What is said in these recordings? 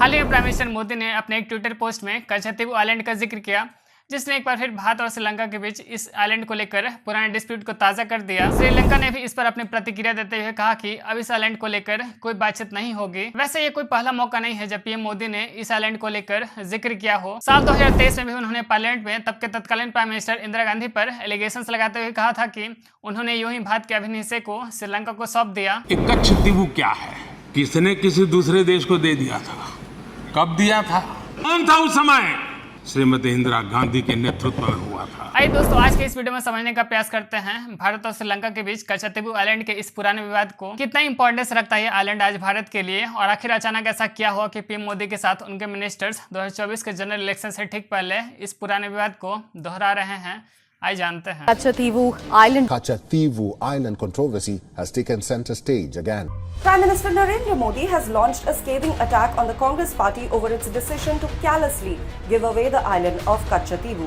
हाल ही में prime minister Modi ने अपने एक ट्विटर पोस्ट में कच्छतीवु आइलैंड का जिक्र किया, जिसने एक बार फिर भारत और श्रीलंका के बीच इस आइलैंड को लेकर पुराने डिस्प्यूट को ताज़ा कर दिया। श्रीलंका ने भी इस पर अपनी प्रतिक्रिया देते हुए कहा कि अब इस आइलैंड को लेकर कोई बातचीत नहीं होगी। वैसे ये कोई पहला मौका नहीं है जब पीएम मोदी ने इस आइलैंड को लेकर जिक्र किया हो। साल 2023 में भी उन्होंने पार्लियामेंट में तब के तत्कालीन प्राइम मिनिस्टर इंदिरा गांधी पर एलिगेशंस लगाते हुए कहा था कि उन्होंने यूं ही भारत के अभिन्न हिस्से को श्रीलंका को सौंप दिया। कच्छतीवु क्या है? किसने किसी दूसरे देश को दे दिया था? कब दिया था? कौन था उस समय? श्रीमती इंदिरा गांधी के नेतृत्व में हुआ था। आइए दोस्तों, आज के इस वीडियो में समझने का प्रयास करते हैं भारत और श्रीलंका के बीच कच्छतीवु आइलैंड के इस पुराने विवाद को कितना इंपॉर्टेंस रखता है आइलैंड आज भारत के लिए, और आखिर अचानक ऐसा क्या हुआ कि पीएम मोदी के साथ उनके मिनिस्टर्स 2024 के जनरल इलेक्शन से ठीक पहले इस पुराने विवाद को दोहरा रहे हैं। आइए जानते हैं। Kachativu Island controversy has taken center stage again. Prime Minister Narendra Modi has launched a scathing attack on the Congress party over its decision to callously give away the island of Kachativu.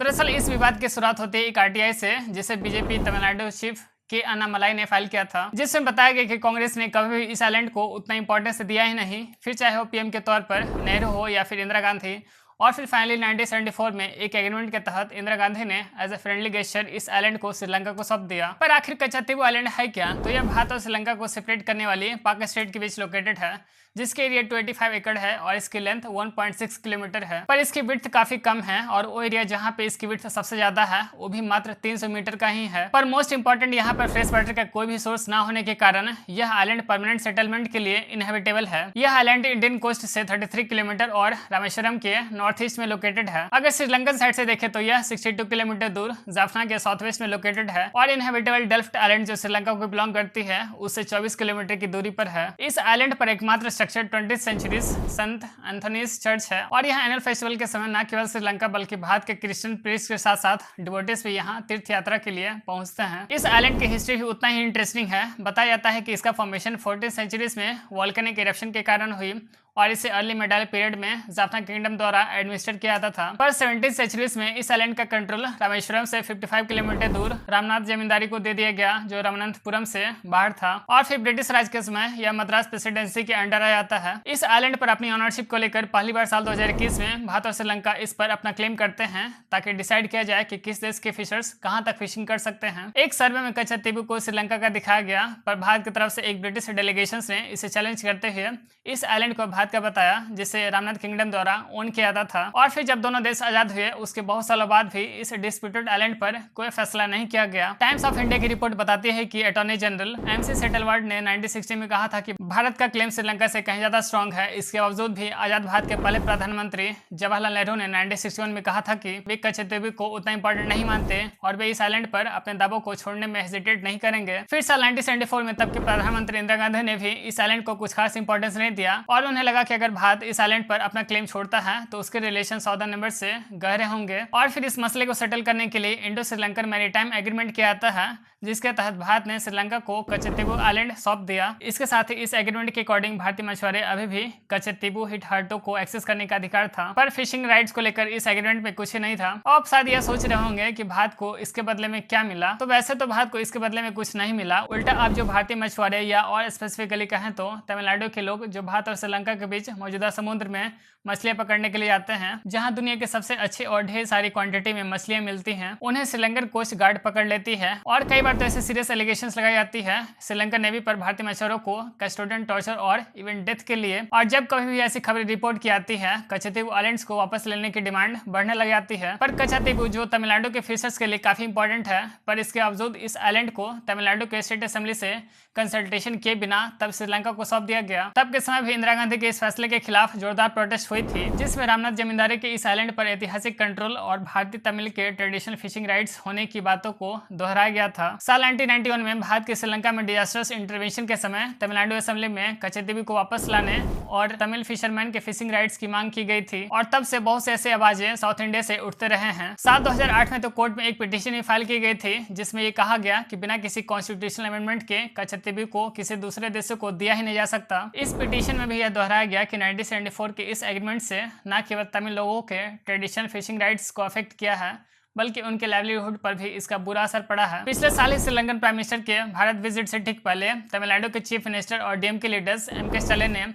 दरअसल इस विवाद की शुरुआत होती है एक RTI से, जिसे बीजेपी तमिलनाडु चीफ के अन्नामलाई ने फाइल किया था, जिसमें बताया गया कि कांग्रेस ने कभी भी इस आइलैंड को उतना इंपॉर्टेंस दिया ही नहीं, फिर चाहे वो पीएम के तौर पर नेहरू हो या फिर इंदिरा गांधी। और फिर फाइनली 1974 में एक एग्रीमेंट के तहत इंदिरा गांधी ने एज ए फ्रेंडली गेस्चर इस आइलैंड को श्रीलंका को सौंप दिया। पर आखिर कच्छतीवु आइलैंड है क्या? तो यह भारत और श्रीलंका को सेपरेट करने वाली पाक स्टेट के बीच लोकेटेड है, जिसके एरिया 25 एकड़ है और इसकी लेंथ 1.6 किलोमीटर है। पर इसकी विड्थ काफी कम है और वो एरिया जहाँ पे इसकी विड्थ सबसे ज्यादा है वो भी मात्र 300 मीटर का ही है। पर मोस्ट इंपॉर्टेंट, यहाँ पर फ्रेश वाटर का कोई भी सोर्स ना होने के कारण यह आइलैंड परमानेंट सेटलमेंट के लिए इनहेबिटेबल है। यह आइलैंड इंडियन कोस्ट से 33 किलोमीटर और रामेश्वरम के नॉर्थ ईस्ट में लोकेटेड है। अगर श्रीलंकन साइड से देखें तो यह 62 किलोमीटर दूर जाफना के साउथ वेस्ट में लोकेटेड है, और इनहेबिटेबल डेल्फ्ट आइलैंड जो श्रीलंका को बिलोंग करती है उससे 24 किलोमीटर की दूरी पर है। इस आइलैंड पर एकमात्र स्ट्रक्चर 20th सेंचुरीज संत एंथोनीज चर्च है, और यहाँ एनुअल फेस्टिवल के समय न केवल श्रीलंका बल्कि भारत के क्रिश्चियन प्रीस्ट के साथ साथ डिवोटीज भी यहाँ तीर्थ यात्रा के लिए पहुंचते हैं। इस आइलैंड की हिस्ट्री भी उतना ही इंटरेस्टिंग है। बताया जाता है कि इसका फॉर्मेशन 14th सेंचुरीज में वोल्केनिक इरप्शन के कारण हुई, और इसे अर्ली मेडाल पीरियड में जाफना किंगडम द्वारा एडमिनिस्टर किया जाता था। पर 17th सेंचुरीज में इस आइलैंड का कंट्रोल रामेश्वरम से 55 किलोमीटर दूर रामनाथ जमींदारी को दे दिया गया, जो रामनाथपुरम से बाहर था। और फिर ब्रिटिश राज के समय यह मद्रास प्रेसिडेंसी के अंडर आ जाता है। इस आइलैंड पर अपनी ऑनरशिप को लेकर पहली बार साल 2021 में भारत और श्रीलंका इस पर अपना क्लेम करते हैं, ताकि डिसाइड किया जाए कि किस देश के फिशर्स कहां तक फिशिंग कर सकते हैं। एक सर्वे में कच्छतीवु को श्रीलंका का दिखाया गया, पर भारत की तरफ से एक ब्रिटिश डेलीगेशन ने इसे चैलेंज करते हुए इस आइलैंड को भारत का बताया, जिसे रामनाथ किंगडम द्वारा ओन किया जाता था। और फिर जब दोनों देश आजाद हुए उसके बहुत सालों बाद भी इस डिस्प्यूटेड आइलैंड पर कोई फैसला नहीं किया गया। टाइम्स ऑफ इंडिया की रिपोर्ट बताती है कि अटॉर्नी जनरल एमसी सेटलवर्ड ने 1960 में कहा था कि भारत का क्लेम श्रीलंका से कहीं ज्यादा स्ट्रांग है। इसके बावजूद भी आजाद भारत के पहले प्रधानमंत्री जवाहरलाल नेहरू ने 1961 में कहा था कि वे कच्छतीवु को उतना इंपॉर्टेंट नहीं मानते और वे इस आइलैंड पर अपने दावों को छोड़ने में हेजिटेट नहीं करेंगे। फिर साल 1974 में तब के प्रधानमंत्री इंदिरा गांधी ने भी इस आइलैंड को कुछ खास इंपॉर्टेंस नहीं दिया, और उन्हें लगा कि अगर भारत इस आइलैंड पर अपना क्लेम छोड़ता है तो उसके रिलेशन साउदर्न नेबर से गहरे होंगे। और फिर इस मसले को सेटल करने के लिए इंडो श्रीलंकन मैरीटाइम एग्रीमेंट किया जाता है, जिसके तहत भारत ने श्रीलंका को कच्छतीवु आइलैंड सौंप दिया। इसके साथ ही इस एग्रीमेंट के अकॉर्डिंग भारतीय मछुआरे अभी भी कच्छतीवु हिटहार्टो को एक्सेस करने का अधिकार था, पर फिशिंग राइट्स को लेकर इस एग्रीमेंट में कुछ ही नहीं था। आप शायद यह सोच रहे होंगे कि भारत को इसके बदले में क्या मिला। तो वैसे तो भारत को इसके बदले में कुछ नहीं मिला, उल्टा अब जो भारतीय मछुआरे या और स्पेसिफिकली कहें तो तमिलनाडु के लोग जो भारत और श्रीलंका के बीच मौजूदा समुद्र में मछलियां पकड़ने के लिए जाते हैं, जहां दुनिया के सबसे अच्छी और ढेर सारी क्वांटिटी में मछलियां मिलती हैं, उन्हें श्रीलंकन कोस्ट गार्ड पकड़ लेती है। और कई बार तो ऐसे सीरियस एलिगेशंस लगाई जाती है श्रीलंकन नेवी पर भारतीय मछुआरों को कस्टोडियन टॉर्चर और इवन डेथ के लिए। और जब कभी भी ऐसी खबरें रिपोर्ट की जाती है, कच्छतीवु आइलैंड्स को वापस लेने की डिमांड बढ़ने लग जाती है। पर कच्छतीवु जो तमिलनाडु के फिशर्स के लिए काफी इंपॉर्टेंट है, पर इसके बावजूद इस आइलैंड को तमिलनाडु के स्टेट असेंबली से कंसल्टेशन किए बिना तब श्रीलंका को सौंप दिया गया। तब के समय भी इंदिरा गांधी के इस फैसले के खिलाफ जोरदार प्रोटेस्ट हुई थी, जिसमें रामनाथ जमींदारी के इस आइलैंड पर ऐतिहासिक कंट्रोल और भारतीय तमिल के ट्रेडिशनल फिशिंग राइट्स होने की बातों को दोहराया गया था। साल 1991 में भारत के श्रीलंका में डिजास्टर्स इंटरवेंशन के समय तमिलनाडु असेंबली में कच्छतीवु को वापस लाने और तमिल फिशरमैन के फिशिंग राइट्स की मांग की गई थी, और तब से बहुत से ऐसे आवाजें साउथ इंडिया से उठते रहे हैं। साल 2008 में तो कोर्ट में एक पिटीशन फाइल की गई थी, जिसमें ये कहा गया कि बिना किसी कॉन्स्टिट्यूशनल अमेंडमेंट के कच्छतीवु को किसी दूसरे देशों को दिया ही नहीं जा सकता। इस पिटीशन में भी यह दोहराया गया कि 1974 के इस एग्रीमेंट से न केवल तमिल लोगों के ट्रेडिशनल फिशिंग राइट्स को अफेक्ट किया है, बल्कि उनके लाइवलीहुड पर भी इसका बुरा असर पड़ा है। पिछले साल ही श्रीलंकन प्राइम मिनिस्टर के भारत विजिट से ठीक पहले तमिलनाडु के चीफ मिनिस्टर और डीएमके लीडर्स एम.के. स्टालिन ने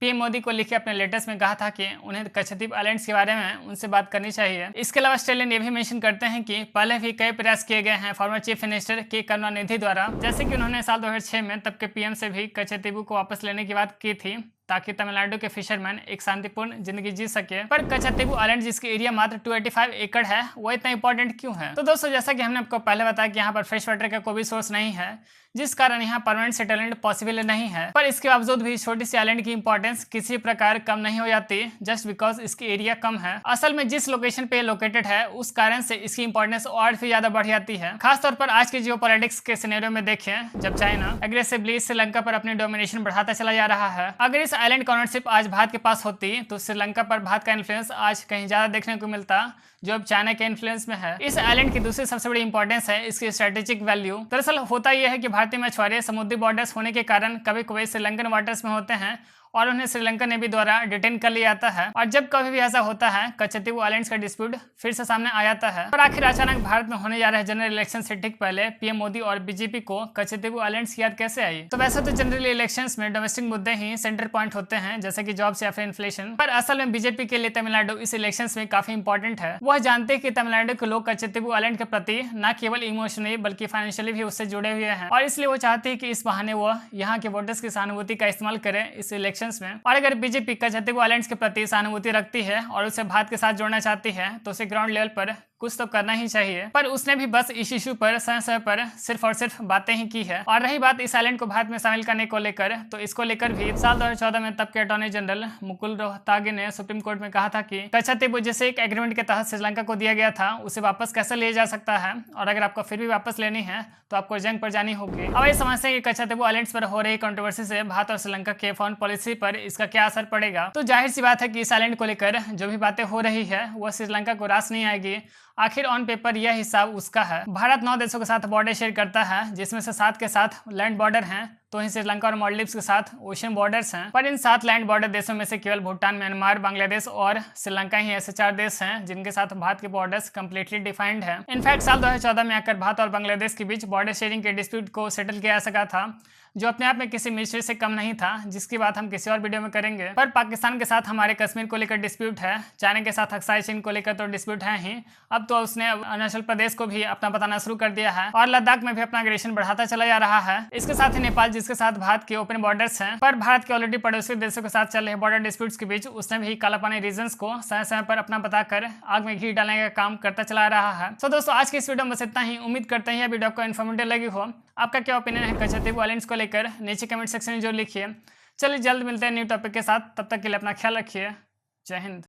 पीएम मोदी को लिखे अपने लेटर्स में कहा था कि उन्हें कच्छद्वीप आइलैंड्स के बारे में उनसे बात करनी चाहिए। इसके अलावा स्टालिन ये भी मेंशन करते हैं कि पहले भी कई प्रयास किए गए हैं फॉर्मर चीफ मिनिस्टर के करुणानिधि द्वारा, जैसे कि उन्होंने साल 2006 में तब के पीएम से भी कच्छद्वीप को वापस लेने की बात की थी ताकि तमिलनाडु के फिशरमैन एक शांतिपूर्ण जिंदगी जी सके। पर कच्छद्वीप आइलैंड जिसकी एरिया मात्र 285 एकड़ है वो इतना इंपॉर्टेंट क्यों है? तो दोस्तों जैसा कि हमने आपको पहले बताया कि यहाँ पर फ्रेश वाटर का कोई भी सोर्स नहीं है, जिस कारण यहाँ परमानेंट सेटलमेंट पॉसिबल नहीं है। पर इसके बावजूद भी छोटी सी आइलैंड की इंपॉर्टेंस किसी प्रकार कम नहीं हो जाती जस्ट बिकॉज इसकी एरिया कम है। असल में जिस लोकेशन पे लोकेटेड है उस कारण से इसकी इंपॉर्टेंस और भी ज्यादा बढ़ जाती है। खासतौर पर आज के जियोपॉलिटिक्स के सिनेरियो में देखें, जब चाइना एग्रेसिवली श्रीलंका पर अपनी डोमिनेशन बढ़ाता चला जा रहा है। अगर इस आइलैंड का ओनरशिप आज भारत के पास होती तो श्रीलंका पर भारत का इन्फ्लुएंस आज कहीं ज्यादा देखने को मिलता जो अब चाइना के इन्फ्लुएंस में है। इस आइलैंड की दूसरी सबसे बड़ी इंपॉर्टेंस है इसकी स्ट्रेटेजिक वैल्यू। दरअसल होता यह है कि भारतीय मछुआरे समुद्री बॉर्डर्स होने के कारण कभी कभी श्रीलंकन वाटर्स में होते हैं और उन्हें श्रीलंका नेवी द्वारा डिटेन कर लिया जाता है। और जब कभी भी ऐसा होता है कच्छद्वीप आइलैंड्स का डिस्प्यूट फिर से सामने आ जाता है। और आखिर अचानक भारत में होने जा रहे जनरल इलेक्शन से ठीक पहले पीएम मोदी और बीजेपी को कच्छद्वीप आइलैंड्स की याद कैसे आई? तो वैसे तो जनरल इलेक्शंस में डोमेस्टिक मुद्दे ही सेंटर पॉइंट होते हैं, जैसे कि जॉब्स या फिर इन्फ्लेशन। पर असल में बीजेपी के लिए तमिलनाडु इस इलेक्शंस में काफी इंपॉर्टेंट है। वह जानते हैं कि तमिलनाडु के लोग कच्छद्वीप आइलैंड के प्रति न केवल इमोशनली बल्कि फाइनेंशियली भी उससे जुड़े हुए हैं और इसलिए वो चाहते हैं कि इस बहाने वो यहाँ के वोटर्स की सहानुभूति का इस्तेमाल करें इस इलेक्शंस में। और अगर बीजेपी कच्छद्वीप आइलैंड्स के प्रति सहानुभूति रखती है और उसे भारत के साथ जोड़ना चाहती है तो उसे ग्राउंड लेवल पर कुछ तो करना ही चाहिए। पर उसने भी बस इस इशू पर समय पर सिर्फ और सिर्फ बातें ही की है। और रही बात इस आइलैंड को भारत में शामिल करने को लेकर, तो इसको लेकर भी साल 2014 में तब के अटॉर्नी जनरल मुकुल रोहतागी ने सुप्रीम कोर्ट में कहा था कि कच्छद्वीप जैसे एक एग्रीमेंट के तहत श्रीलंका को दिया गया था उसे वापस कैसे लिया जा सकता है, और अगर आपको फिर भी वापस लेनी है तो आपको जंग पर जानी होगी। अब ये समझते हैं कि कच्छद्वीप आइलैंड्स पर हो रही कंट्रोवर्सी से भारत और श्रीलंका के फॉरेन पॉलिसी पर इसका क्या असर पड़ेगा। तो जाहिर सी बात है कि इस आइलैंड को लेकर जो भी बातें हो रही है वह श्रीलंका को रास नहीं आएगी। आखिर ऑन पेपर यह हिसाब उसका है। भारत 9 देशों के साथ बॉर्डर शेयर करता है, जिसमें से 7 के साथ लैंड बॉर्डर हैं, तो वहीं श्रीलंका और मालदीव्स के साथ ओशन बॉर्डर्स हैं। पर इन 7 लैंड बॉर्डर देशों में से केवल भूटान, म्यांमार, बांग्लादेश और श्रीलंका ही ऐसे 4 देश हैं जिनके साथ भारत के बॉर्डर्स कंप्लीटली डिफाइंड है। इनफैक्ट साल 2014 में आकर भारत और बांग्लादेश के बीच बॉर्डर शेयरिंग के डिस्प्यूट को सेटल किया जा सका था, जो अपने आप में किसी मिस्ट्री से कम नहीं था, जिसकी बात हम किसी और वीडियो में करेंगे। पर पाकिस्तान के साथ हमारे कश्मीर को लेकर डिस्प्यूट है, चाइना के साथ अक्साई चीन को लेकर तो डिस्प्यूट है ही, अब तो उसने अरुणाचल प्रदेश को भी अपना बताना शुरू कर दिया है और लद्दाख में भी अपना एग्रेशन बढ़ाता चला जा रहा है। इसके साथ ही नेपाल, जिसके साथ भारत के ओपन बॉर्डर्स हैं, पर भारत के ऑलरेडी पड़ोसी देशों के साथ चल रहे बॉर्डर डिस्प्यूट्स के बीच उसने भी कालापानी रीजन्स को समय समय पर अपना बताकर आग में घी डालने का काम करता चला रहा है। तो दोस्तों आज की इस वीडियो में बस इतना ही। उम्मीद करते हैं वीडियो आपको इन्फॉर्मेटिव लगी हो। आपका क्या ओपिनियन है कच्छद्वीप आइलैंड्स को लेकर, नीचे कमेंट सेक्शन में जरूर लिखिए। चलिए जल्द मिलते हैं न्यू टॉपिक के साथ, तब तक के लिए अपना ख्याल रखिए। जय हिंद।